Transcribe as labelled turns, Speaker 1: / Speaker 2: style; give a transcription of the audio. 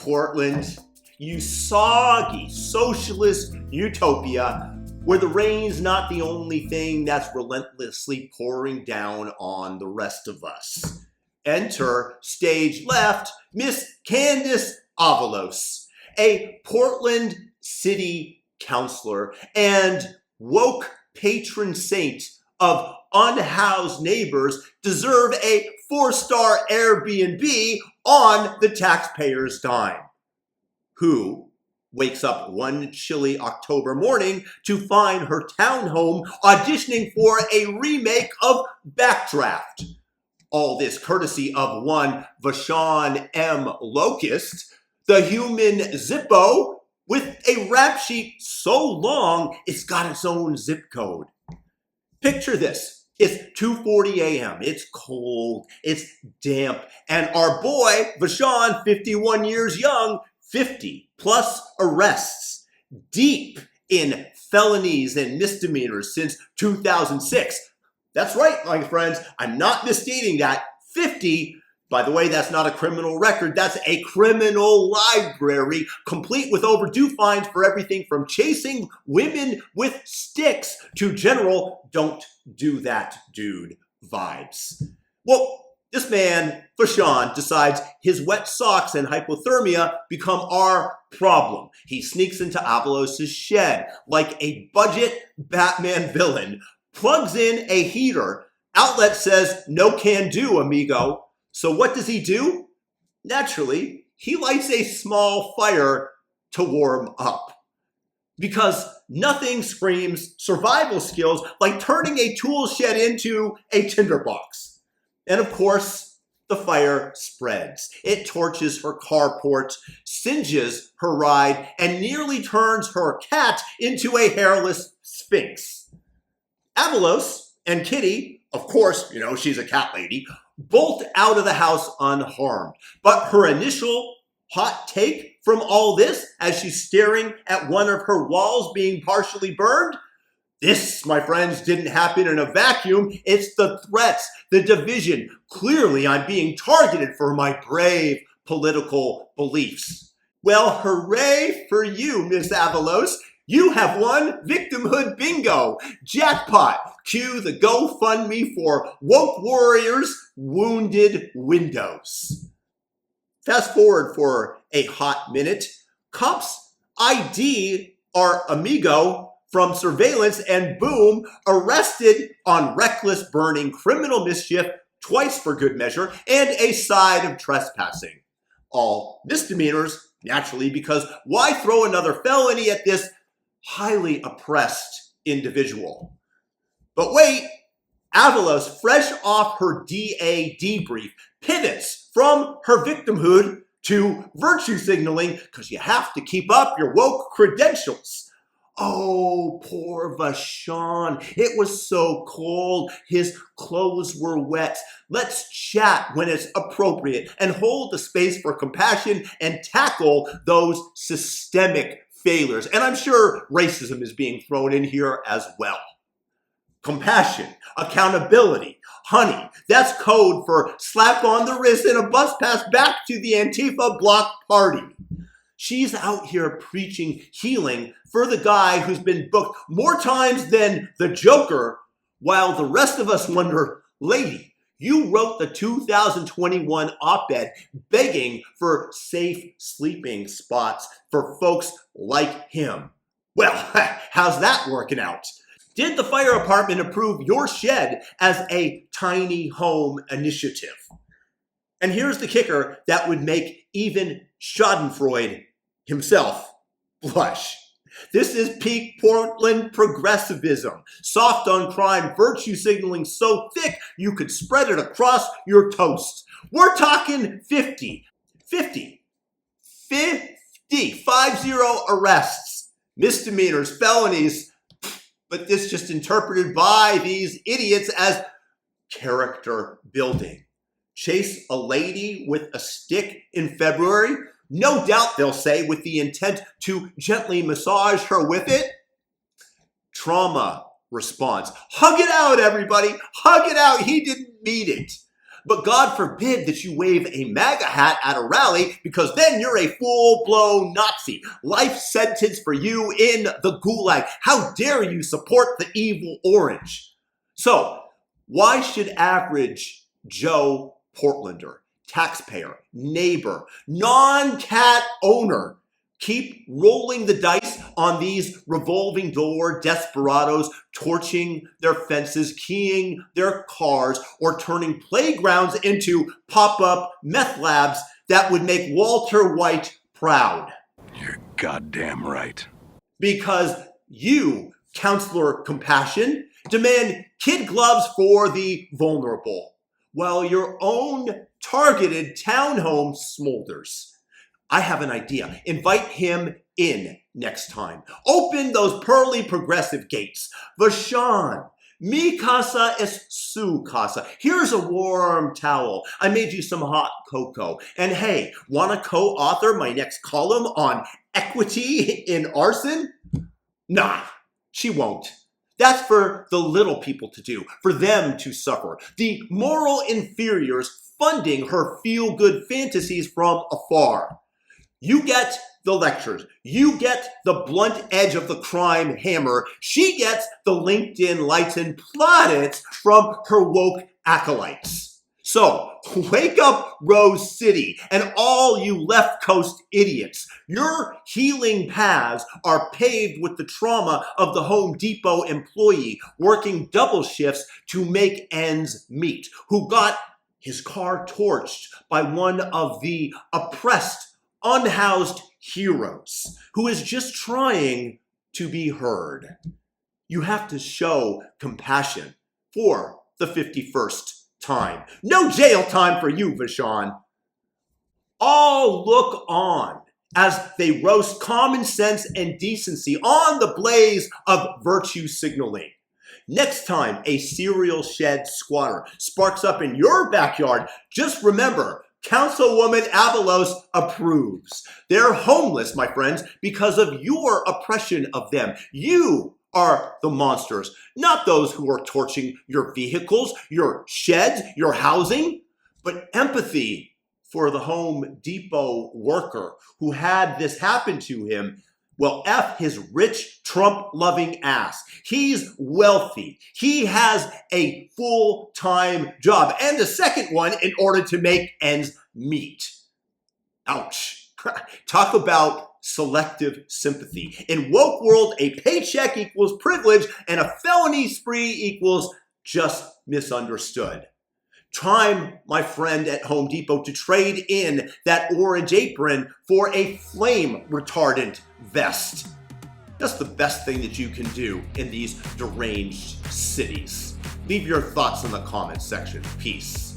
Speaker 1: Portland, you soggy socialist utopia where the rain's not the only thing that's relentlessly pouring down on the rest of us. Enter, stage left, Miss Candace Avalos, a Portland city councilor and woke patron saint of unhoused neighbors deserve a 4-star Airbnb on the taxpayers' dime. Who wakes up one chilly October morning to find her townhome auditioning for a remake of Backdraft. All this courtesy of one Vashon M. Locust, the human Zippo, with a rap sheet so long it's got its own zip code. Picture this. It's 2:40 a.m. It's cold. It's damp. And our boy, Vashon, 51 years young, 50 plus arrests, deep in felonies and misdemeanors since 2006. That's right, my friends. I'm not misstating that. 50. By the way, that's not a criminal record. That's a criminal library, complete with overdue fines for everything from chasing women with sticks to general "don't do that, dude" vibes. Well, this man, Vashon, decides his wet socks and hypothermia become our problem. He sneaks into Avalos' shed like a budget Batman villain, plugs in a heater. Outlet says, "No can do, amigo." So what does he do? Naturally, he lights a small fire to warm up. Because nothing screams survival skills like turning a tool shed into a tinderbox. And of course, the fire spreads. It torches her carport, singes her ride, and nearly turns her cat into a hairless sphinx. Avalos and Kitty, of course, she's a cat lady, bolt out of the house unharmed. But her initial hot take from all this, as she's staring at one of her walls being partially burned, this, my friends, didn't happen in a vacuum. It's the threats, the division. Clearly, I'm being targeted for my brave political beliefs. Well, hooray for you, Miss Avalos. You have won victimhood bingo. Jackpot. Cue the GoFundMe for woke warriors, wounded windows. Fast forward for a hot minute. Cops ID our amigo from surveillance and boom, arrested on reckless burning, criminal mischief, twice for good measure, and a side of trespassing. All misdemeanors, naturally, because why throw another felony at this highly oppressed individual? But wait, Avalos, fresh off her DA debrief, pivots from her victimhood to virtue signaling because you have to keep up your woke credentials. Oh, poor Vashon. It was so cold. His clothes were wet. Let's chat when it's appropriate and hold the space for compassion and tackle those systemic failures. And I'm sure racism is being thrown in here as well. Compassion, accountability, honey, that's code for slap on the wrist and a bus pass back to the Antifa block party. She's out here preaching healing for the guy who's been booked more times than the Joker, while the rest of us wonder, lady, you wrote the 2021 op-ed begging for safe sleeping spots for folks like him. Well, how's that working out? Did the fire department approve your shed as a tiny home initiative? And here's the kicker that would make even Schadenfreude himself blush. This is peak Portland progressivism. Soft on crime, virtue signaling so thick you could spread it across your toast. We're talking 50 arrests, misdemeanors, felonies, but this just interpreted by these idiots as character building. Chase a lady with a stick in February? No doubt, they'll say, with the intent to gently massage her with it. Trauma response. Hug it out, everybody. Hug it out. He didn't mean it. But God forbid that you wave a MAGA hat at a rally, because then you're a full-blown Nazi. Life sentence for you in the gulag. How dare you support the evil orange? So, why should average Joe Portlander, taxpayer, neighbor, non-cat owner, keep rolling the dice on these revolving door desperados, torching their fences, keying their cars, or turning playgrounds into pop-up meth labs that would make Walter White proud?
Speaker 2: You're goddamn right.
Speaker 1: Because you, Councilor Compassion, demand kid gloves for the vulnerable, while your own targeted townhome smolders. I have an idea. Invite him in next time. Open those pearly progressive gates. Vashon, mi casa es su casa. Here's a warm towel. I made you some hot cocoa. And hey, want to co-author my next column on equity in Arson? Nah, she won't. That's for the little people to do, for them to suffer. The moral inferiors funding her feel-good fantasies from afar. You get the lectures. You get the blunt edge of the crime hammer. She gets the LinkedIn lights and plaudits from her woke acolytes. So, wake up, Rose City, and all you left coast idiots. Your healing paths are paved with the trauma of the Home Depot employee working double shifts to make ends meet, who got his car torched by one of the oppressed, unhoused heroes, who is just trying to be heard. You have to show compassion for the 51st time. No jail time for you, Vashon. All look on as they roast common sense and decency on the blaze of virtue signaling. Next time a cereal shed squatter sparks up in your backyard, just remember, Councilwoman Avalos approves. They're homeless, my friends, because of your oppression of them. You are the monsters, not those who are torching your vehicles, your sheds, your housing, but empathy for the Home Depot worker who had this happen to him. Well, F his rich, Trump-loving ass. He's wealthy. He has a full-time job, and a second one in order to make ends meet. Ouch. Talk about selective sympathy. In woke world, a paycheck equals privilege, and a felony spree equals just misunderstood. Time, my friend at Home Depot, to trade in that orange apron for a flame-retardant vest. That's the best thing that you can do in these deranged cities. Leave your thoughts in the comments section. Peace.